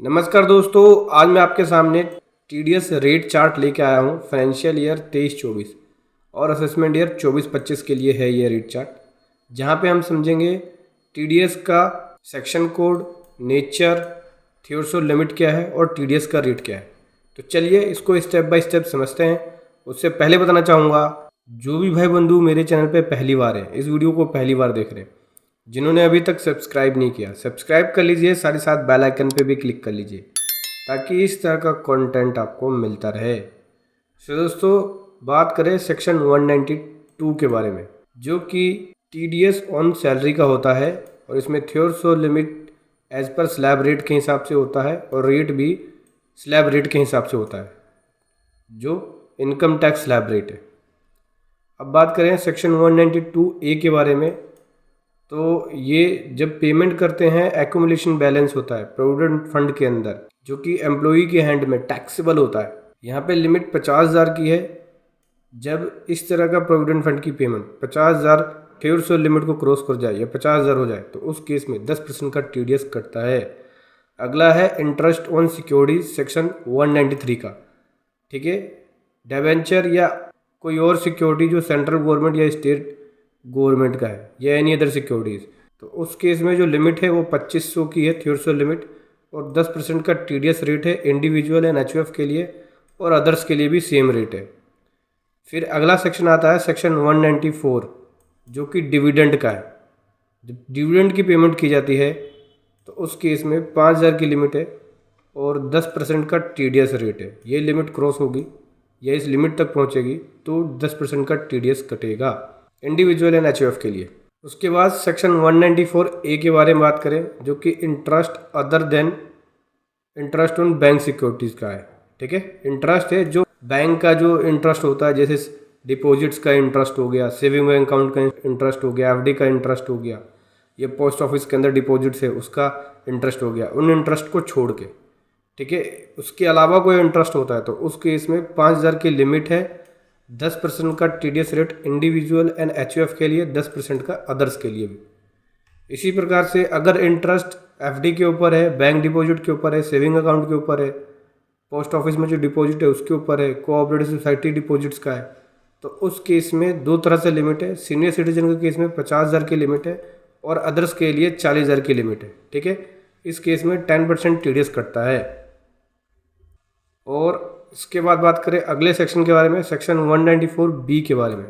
नमस्कार दोस्तों, आज मैं आपके सामने टीडीएस रेट चार्ट लेके आया हूँ। फाइनेंशियल ईयर 23-24 और असेसमेंट ईयर 24-25 के लिए है ये रेट चार्ट, जहाँ पे हम समझेंगे टीडीएस का सेक्शन कोड, नेचर, थ्योरशोल लिमिट क्या है और टीडीएस का रेट क्या है। तो चलिए इसको स्टेप बाय स्टेप समझते हैं। उससे पहले बताना चाहूँगा, जो भी भाई बंधु मेरे चैनल पे पहली बार है, इस वीडियो को पहली बार देख रहे हैं, जिन्होंने अभी तक सब्सक्राइब नहीं किया सब्सक्राइब कर लीजिए, साथ ही साथ बेल आइकन पे भी क्लिक कर लीजिए ताकि इस तरह का कंटेंट आपको मिलता रहे। तो दोस्तों, बात करें सेक्शन 192 के बारे में, जो कि टीडीएस ऑन सैलरी का होता है और इसमें threshold limit as per slab rate के हिसाब से होता है और रेट भी स्लैब रेट के हिसाब से होता है, जो इनकम टैक्स स्लैब रेट है। अब बात करें सेक्शन 192A के बारे में, तो ये जब पेमेंट करते हैं एक्यूमुलेशन बैलेंस होता है प्रोविडेंट फंड के अंदर, जो कि एम्प्लॉई के हैंड में टैक्सेबल होता है। यहाँ पे लिमिट 50,000 की है। जब इस तरह का प्रोविडेंट फंड की पेमेंट 50,000 थ्योरशोल लिमिट को क्रॉस कर जाए या 50,000 हो जाए, तो उस केस में 10% का टीडीएस कटता है। अगला है इंटरेस्ट ऑन सिक्योरिटीज सेक्शन 193 का। ठीक है, डिबेंचर या कोई और सिक्योरिटी जो सेंट्रल गवर्नमेंट या स्टेट गवर्नमेंट का है या एनी अदर सिक्योरिटीज़, तो उस केस में जो लिमिट है वो 2500 की है थ्योरशोल लिमिट, और 10% का टीडीएस रेट है इंडिविजुअल एंड एचयूएफ के लिए, और अदर्स के लिए भी सेम रेट है। फिर अगला सेक्शन आता है सेक्शन 194, जो कि डिविडेंड का है। जब डिविडेंड की पेमेंट की जाती है तो उस केस में 5,000 की लिमिट है और 10% का टीडीएस रेट है। ये लिमिट क्रॉस होगी या इस लिमिट तक पहुंचेगी तो 10% का टीडीएस कटेगा इंडिविजुअल एंड एचयूएफ के लिए। उसके बाद सेक्शन 194A के बारे में बात करें, जो कि interest other than interest on bank securities का है। ठीक है, इंटरेस्ट है जो बैंक का जो इंटरेस्ट होता है, जैसे डिपॉजिट्स का इंटरेस्ट हो गया, सेविंग बैंक अकाउंट का इंटरेस्ट हो गया, एफडी का इंटरेस्ट हो गया, ये पोस्ट ऑफिस के अंदर डिपॉजिट्स है उसका इंटरेस्ट हो गया, उन इंटरेस्ट को छोड़ के। ठीक है, उसके अलावा कोई इंटरेस्ट होता है तो उस केस में 5,000 की लिमिट है, 10% का TDS rate individual and HUF के लिए, 10% का अदर्स के लिए भी। इसी प्रकार से अगर इंटरेस्ट एफडी के ऊपर है, बैंक डिपॉजिट के ऊपर है, सेविंग अकाउंट के ऊपर है, पोस्ट ऑफिस में जो डिपॉजिट है उसके ऊपर है, कोऑपरेटिव सोसाइटी डिपॉजिट्स का है, तो उस केस में दो तरह से लिमिट है। सीनियर सिटीजन के केस में 50,000 की लिमिट है और अदर्स के लिए 40,000 की लिमिट है। ठीक है, इस केस में 10% टीडीएस कटता है। और इसके बाद बात करें अगले सेक्शन के बारे में, सेक्शन 194B के बारे में,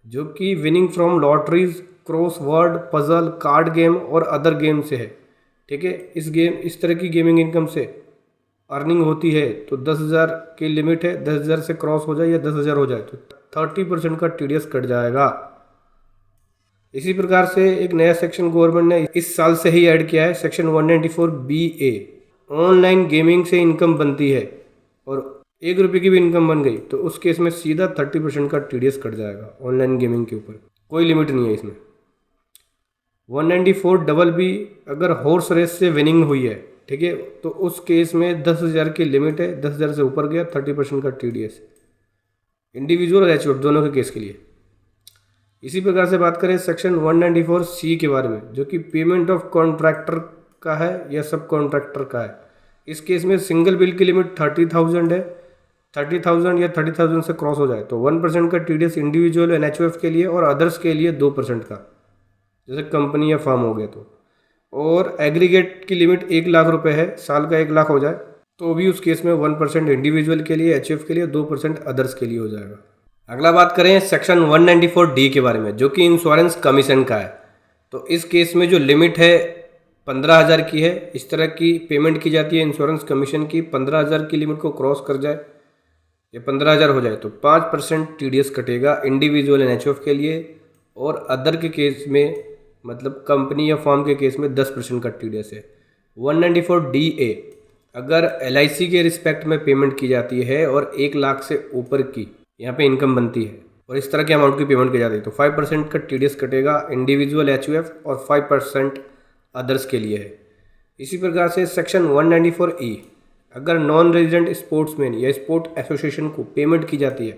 जो कि winning from lotteries, cross word, puzzle, card game और अदर गेम से है। ठीक है, इस तरह की गेमिंग इनकम से अर्निंग होती है तो 10,000 की लिमिट है। 10,000 से क्रॉस हो जाए या 10,000 हो जाए तो 30% का टीडीएस कट जाएगा। इसी प्रकार से एक नया सेक्शन गवर्नमेंट ने इस साल से ही ऐड किया है, सेक्शन 194BA। ऑनलाइन गेमिंग से इनकम बनती है और 1 रुपये की भी इनकम बन गई तो उस केस में सीधा 30% का टीडीएस कट जाएगा ऑनलाइन गेमिंग के ऊपर, कोई लिमिट नहीं है इसमें। 194BB अगर हॉर्स रेस से विनिंग हुई है, ठीक है, तो उस केस में 10,000 की लिमिट है, 10,000 से ऊपर गया 30% का टीडीएस, इंडिविजुअल और एचयूएफ दोनों के केस के लिए। इसी प्रकार से बात करें सेक्शन 194C के बारे में, जो कि पेमेंट ऑफ कॉन्ट्रैक्टर का है या सब कॉन्ट्रैक्टर का है। इस केस में सिंगल बिल की लिमिट 30,000 है। 30,000 या 30,000 से क्रॉस हो जाए तो 1% का टीडीएस इंडिविजुअल एंड एचयूएफ के लिए और अदर्स के लिए 2% का, जैसे कंपनी या फर्म हो गया तो। और एग्रीगेट की लिमिट 1 लाख रुपए है, साल का 1 लाख हो जाए तो भी उस केस में 1% इंडिविजुअल के लिए, एचयूएफ के लिए, 2% अदर्स के लिए हो जाएगा। अगला बात करें सेक्शन 194D के बारे में, जो कि इंश्योरेंस कमीशन का है। तो इस केस में जो लिमिट है 15,000 की है। इस तरह की पेमेंट की जाती है इंश्योरेंस कमीशन की। 15,000 की लिमिट को क्रॉस कर जाए या 15,000 हो जाए तो 5% टीडीएस कटेगा इंडिविजुअल एंड एचयूएफ के लिए, और अदर के केस में, मतलब कंपनी या फर्म के केस में 10% का टीडीएस है। 194DA अगर एलआईसी के रिस्पेक्ट में पेमेंट की जाती है और 1 लाख से ऊपर की यहाँ पे इनकम बनती है और इस तरह के अमाउंट की पेमेंट की जाती है तो 5% का टीडीएस कटेगा इंडिविजुअल, एचयूएफ, और 5% अदर्स के लिए है। इसी प्रकार से सेक्शन 194E अगर नॉन रेजिडेंट स्पोर्ट्समैन या स्पोर्ट एसोसिएशन को पेमेंट की जाती है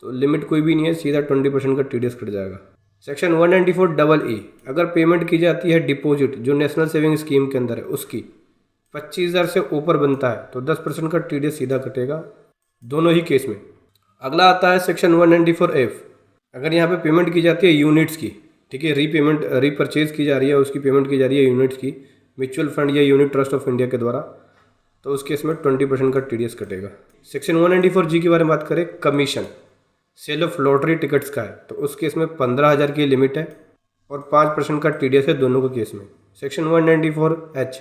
तो लिमिट कोई भी नहीं है, सीधा 20% का टीडीएस कट जाएगा। सेक्शन 194EE अगर पेमेंट की जाती है डिपॉजिट जो नेशनल सेविंग स्कीम के अंदर है उसकी, 25,000 से ऊपर बनता है तो 10% का TDS सीधा कटेगा दोनों ही केस में। अगला आता है सेक्शन 194F। अगर यहाँ पे पेमेंट की जाती है यूनिट्स की, ठीक है, रीपरचेज की जा रही है, उसकी पेमेंट की जा रही है यूनिट्स की, म्यूचुअल फंड या यूनिट ट्रस्ट ऑफ इंडिया के द्वारा, तो उस केस में 20% का TDS कटेगा। सेक्शन 194G के बारे में बात करें, commission sale of lottery tickets का है, तो उस केस में 15,000 की लिमिट है और 5% का TDS है दोनों के केस में। सेक्शन 194H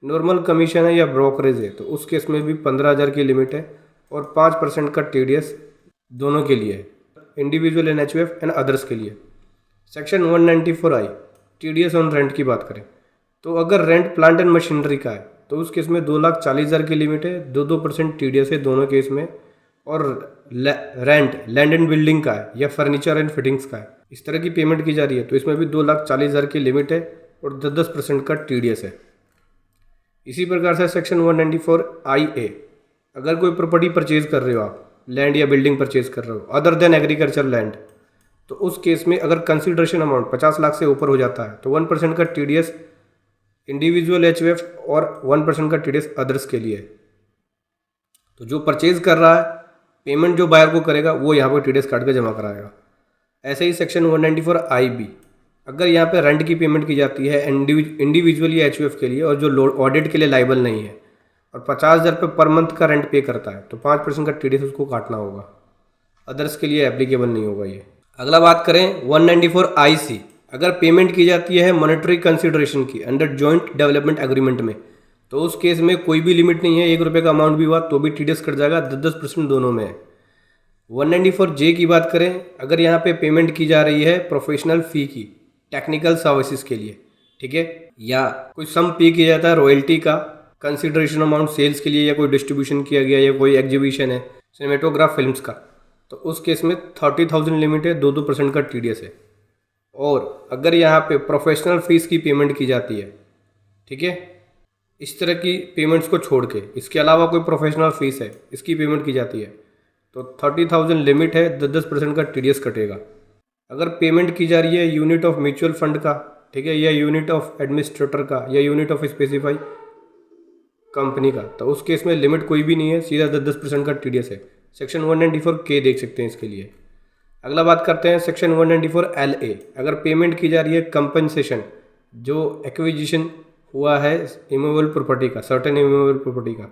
नॉर्मल कमीशन है या ब्रोकरेज है, तो उस केस में भी 15,000 की लिमिट है और 5% का TDS दोनों के लिए है, इंडिविजुअल NHUF एंड अदर्स के लिए। Section 194I TDS on rent की बात करें, तो अगर रेंट प्लांट एंड मशीनरी का है तो उस केस में 2,40,000 की लिमिट है, 2% TDS है दोनों केस में। और रेंट लैंड एंड बिल्डिंग का है या फर्नीचर एंड फिटिंग्स का है, इस तरह की पेमेंट की जा रही है, तो इसमें भी 2,40,000 की लिमिट है और 10% का TDS है। इसी प्रकार से सेक्शन 194IA, अगर कोई प्रॉपर्टी परचेज कर रहे हो आप, लैंड या बिल्डिंग परचेज कर रहे हो अदर देन एग्रीकल्चर लैंड, तो उस केस में अगर कंसिडरेशन अमाउंट 50 लाख से ऊपर हो जाता है तो 1% का TDS इंडिविजुअल HUF और 1% का TDS अदर्स के लिए। तो जो परचेज कर रहा है, पेमेंट जो बायर को करेगा वो यहाँ पर TDS काट के जमा कराएगा। ऐसे ही सेक्शन 194IB, अगर यहाँ पे रेंट की पेमेंट की जाती है इंडिविजुअली HUF के लिए और जो ऑडिट के लिए लाइबल नहीं है और 50,000 रुपये पर मंथ का रेंट पे करता है, तो 5% का TDS उसको काटना होगा, अदर्स के लिए एप्लीकेबल नहीं होगा ये। अगला बात करें 194IC, अगर पेमेंट की जाती है मॉनेटरी कंसिडरेशन की अंडर जॉइंट डेवलपमेंट एग्रीमेंट में, तो उस केस में कोई भी लिमिट नहीं है, 1 रुपये का अमाउंट भी हुआ तो भी TDS कट जाएगा, 10% दोनों में है। 194J की बात करें, अगर यहाँ पे पेमेंट की जा रही है प्रोफेशनल फ़ी की टेक्निकल सर्विसेज के लिए, ठीक है, या कोई सम पे किया जाता है रॉयल्टी का कंसिडरेशन अमाउंट सेल्स के लिए, या कोई डिस्ट्रीब्यूशन किया गया, या कोई एग्जीबिशन है सिनेमेटोग्राफ फिल्म्स का, तो उस केस में 30,000 लिमिट है, 2% का TDS है। और अगर यहाँ पे प्रोफेशनल फीस की पेमेंट की जाती है, ठीक है, इस तरह की पेमेंट्स को छोड़ के, इसके अलावा कोई प्रोफेशनल फीस है इसकी पेमेंट की जाती है, तो 30,000 लिमिट है, 10% का TDS कटेगा। अगर पेमेंट की जा रही है यूनिट ऑफ म्यूचुअल फंड का, ठीक है, या यूनिट ऑफ एडमिनिस्ट्रेटर का, या यूनिट ऑफ स्पेसिफाई कंपनी का, तो उस केस में लिमिट कोई भी नहीं है, सीधा 10% का TDS है। सेक्शन 194K देख सकते हैं इसके लिए। अगला बात करते हैं सेक्शन 194LA, अगर पेमेंट की जा रही है कंपनसेशन जो एक्विजिशन हुआ है इमूवेबल प्रॉपर्टी का, सर्टेन इमूवेबल प्रॉपर्टी का,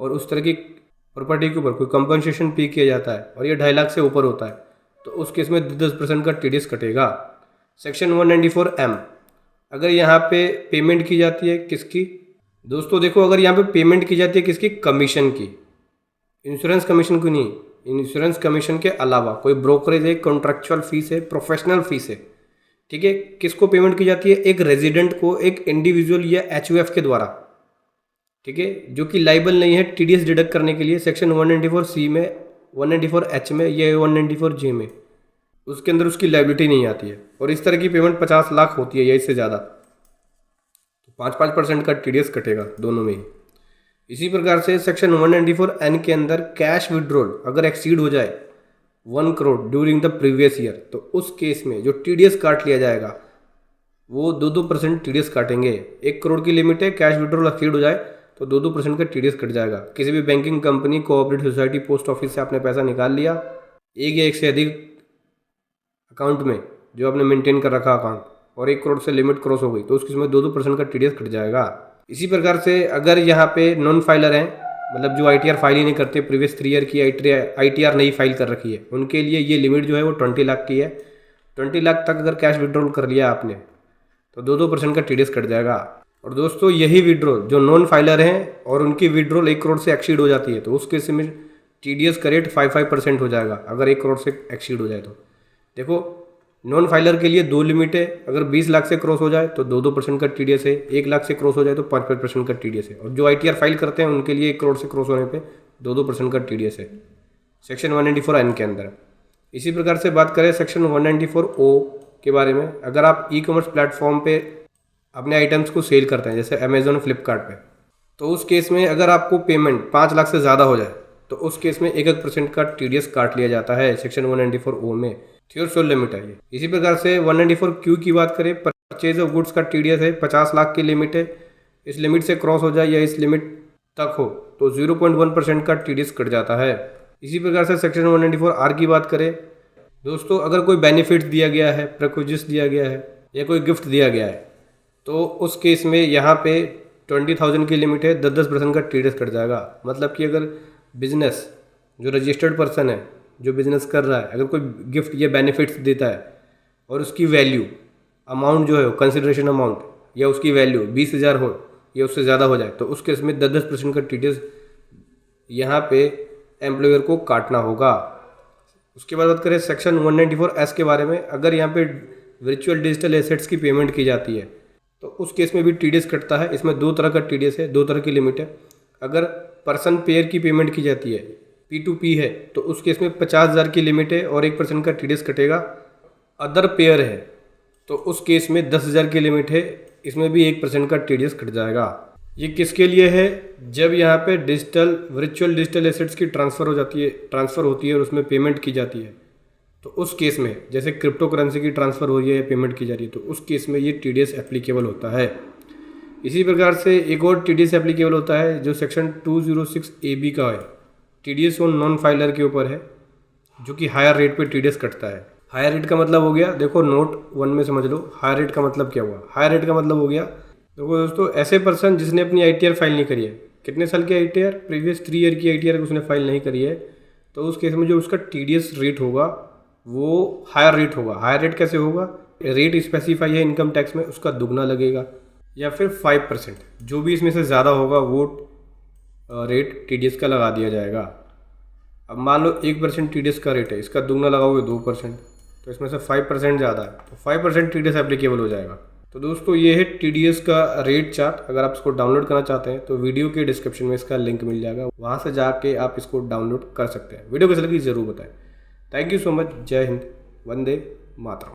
और उस तरह की प्रॉपर्टी के ऊपर कोई कंपनसेशन पे किया जाता है और ये 2.5 लाख से ऊपर होता है, तो उस केस में 10% का TDS कटेगा। सेक्शन 194M, अगर यहाँ पे पेमेंट की जाती है किसकी, दोस्तों देखो, अगर यहाँ पे पेमेंट की जाती है किसकी, कमीशन की, इंश्योरेंस कमीशन की नहीं, इंश्योरेंस कमीशन के अलावा कोई ब्रोकरेज है, कॉन्ट्रेक्चुअल फीस है, प्रोफेशनल फीस है, ठीक है, किसको पेमेंट की जाती है, एक रेजिडेंट को एक इंडिविजुअल या HUF के द्वारा, ठीक है, जो कि लाइबल नहीं है TDS डिडक्ट करने के लिए सेक्शन 194C में, 194H में या 194J में, उसके अंदर उसकी लाइबिलिटी नहीं आती है, और इस तरह की पेमेंट 50 लाख होती है या इससे ज़्यादा, तो 5% का TDS कटेगा दोनों में ही। इसी प्रकार से सेक्शन 194N के अंदर कैश विड्रॉल अगर एक्सीड हो जाए 1 crore during the previous year, तो उस केस में जो TDS काट लिया जाएगा वो 2% TDS काटेंगे। 1 करोड़ की लिमिट है, कैश विड्रॉल एक्सीड हो जाए तो 2% का TDS कट जाएगा। किसी भी banking company, cooperative society, post office से आपने पैसा निकाल लिया, एक या एक से अधिक अकाउंट में जो आपने मेंटेन कर रखा अकाउंट, और 1 करोड़ से लिमिट क्रॉस हो गई, तो उस केस में 2% का TDS कट जाएगा। इसी प्रकार से अगर यहाँ पे नॉन फाइलर हैं, मतलब जो ITR फाइल ही नहीं करते, प्रीवियस 3 ईयर की ITR नहीं फाइल कर रखी है, उनके लिए ये लिमिट जो है वो 20 लाख की है। 20 लाख तक अगर कैश विड्रॉल कर लिया आपने तो 2% का TDS कट जाएगा। और दोस्तों यही विड्रॉल जो नॉन फाइलर हैं और उनकी विड्रॉल 1 करोड़ से एक्सीड हो जाती है, तो उस केस में TDS का रेट 5% हो जाएगा अगर 1 करोड़ से एक्सीड हो जाए तो। देखो, नॉन फाइलर के लिए 2 लिमिट है, अगर 20 लाख से क्रॉस हो जाए तो 2% का TDS है, 1 लाख से क्रॉस हो जाए तो 5% का TDS है, और जो ITR फाइल करते हैं उनके लिए 1 करोड़ से क्रॉस होने पे 2% का TDS है सेक्शन 194N के अंदर। इसी प्रकार से बात करें सेक्शन 194O के बारे में, अगर आप ई-कॉमर्स प्लेटफॉर्म पे अपने आइटम्स को सेल करते हैं जैसे अमेजोन, फ्लिपकार्ट पे, तो उस केस में अगर आपको पेमेंट 5 लाख से ज़्यादा हो जाए तो उस केस में 1% का TDS काट लिया जाता है सेक्शन 194O में। थ्योरेटिकल लिमिट है ये। इसी प्रकार से 194Q की बात करें, परचेज ऑफ गुड्स का TDS है 50 लाख की लिमिट है, इस लिमिट से क्रॉस हो जाए या इस लिमिट तक हो तो 0.1% का TDS कट जाता है। इसी प्रकार से सेक्शन 194R की बात करें दोस्तों, अगर कोई बेनिफिट दिया गया है, प्रिविलेज दिया गया है या कोई गिफ्ट दिया गया है तो उस केस में यहाँ पे 20,000 की लिमिट है, 10% का TDS कट जाएगा। मतलब कि अगर बिजनेस जो रजिस्टर्ड पर्सन है जो बिजनेस कर रहा है अगर कोई गिफ्ट या बेनिफिट्स देता है और उसकी वैल्यू अमाउंट जो है कंसिडरेशन अमाउंट या उसकी वैल्यू 20,000 हो या उससे ज़्यादा हो जाए तो उस केस में 10% का TDS यहाँ पे एम्प्लॉयर को काटना होगा। उसके बाद बात करें सेक्शन 194S के बारे में, अगर यहाँ पे वर्चुअल डिजिटल एसेट्स की पेमेंट की जाती है तो उस केस में भी TDS कटता है। इसमें 2 तरह का TDS है, 2 तरह की लिमिट है। अगर पर्सन पेयर की पेमेंट की जाती है, P2P है, तो उस केस में 50,000 की लिमिट है और 1% का TDS कटेगा। अदर पेयर है तो उस केस में 10,000 की लिमिट है, इसमें भी 1% का TDS कट जाएगा। ये किसके लिए है? जब यहाँ पे वर्चुअल डिजिटल एसेट्स की ट्रांसफ़र होती है और उसमें पेमेंट की जाती है तो उस केस में, जैसे क्रिप्टो करेंसी की ट्रांसफ़र हो रही है या पेमेंट की जा रही है तो उस केस में ये TDS एप्लीकेबल होता है। इसी प्रकार से एक और TDS एप्लीकेबल होता है जो सेक्शन 206AB का है, TDS ऑन नॉन फाइलर के ऊपर है, जो कि हायर रेट पे TDS कटता है। हायर रेट का मतलब हो गया, देखो नोट 1 में समझ लो हायर रेट का मतलब क्या हुआ। हायर रेट का मतलब हो गया, देखो दोस्तों, ऐसे पर्सन जिसने अपनी ITR फाइल नहीं करी है, कितने साल की ITR, प्रीवियस 3 ईयर की ITR उसने फाइल नहीं करी है, तो उस केस में जो उसका TDS रेट होगा वो हायर रेट होगा। हायर रेट कैसे होगा? रेट स्पेसिफाई है इनकम टैक्स में, उसका दुगना लगेगा या फिर 5%, जो भी इसमें से ज़्यादा होगा वो रेट TDS का लगा दिया जाएगा। अब मान लो 1% TDS का रेट है, इसका दुगना लगाओगे 2%, तो इसमें से 5% ज़्यादा है तो 5% TDS एप्लीकेबल हो जाएगा। तो दोस्तों ये है TDS का रेट चार्ट। अगर आप इसको डाउनलोड करना चाहते हैं तो वीडियो के डिस्क्रिप्शन में इसका लिंक मिल जाएगा, वहाँ से जाके आप इसको डाउनलोड कर सकते हैं। वीडियो कैसे लगी ज़रूर बताएं। Thank you so much. जय हिंद, वंदे मातरम।